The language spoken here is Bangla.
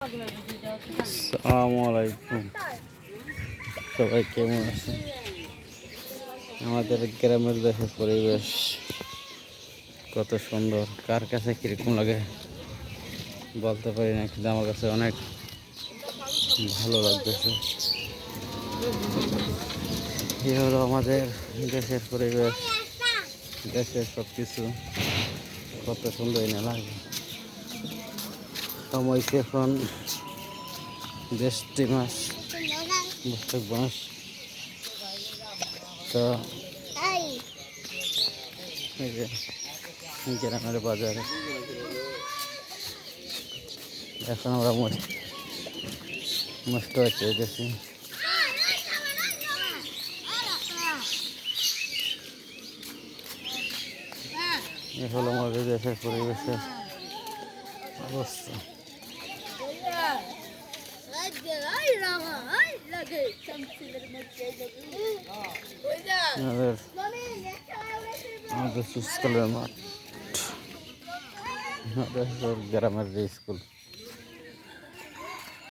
আসসালামু আলাইকুম, সবাই কেমন আছেন? আমাদের গ্রামের দেশের পরিবেশ কত সুন্দর, কার কাছে কীরকম লাগে বলতে পারি না, কিন্তু আমার কাছে অনেক ভালো লাগতেছে। এই হলো আমাদের দেশের পরিবেশ, দেশের সব কিছু কত সুন্দর না লাগে। সময় এখন জ্যৈষ্ঠ মাস, বৈশাখ মাস। তো এই যে গ্রামের বাজারে এখন আমরা মস্ত হচ্ছে গেছি। এ হলো আমাদের দেশের পরিবেশের অবস্থা। আমাদের স্কুলের মাঠ, আমাদের গ্রামের যে স্কুল।